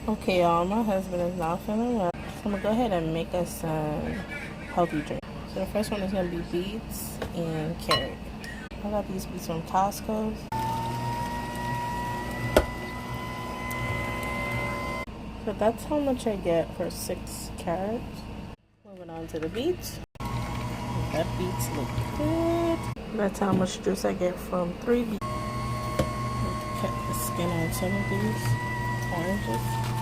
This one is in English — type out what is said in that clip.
Okay, y'all, my husband is not feeling well. So I'm gonna go ahead and make us some healthy drinks. So the first one is gonna be beets and carrot. I got these beets from Costco. So that's how much I get for 6 carrots. Moving on to the beets. That beets look good. That's how much juice I get from 3 beets. Cut the skin on some of these oranges.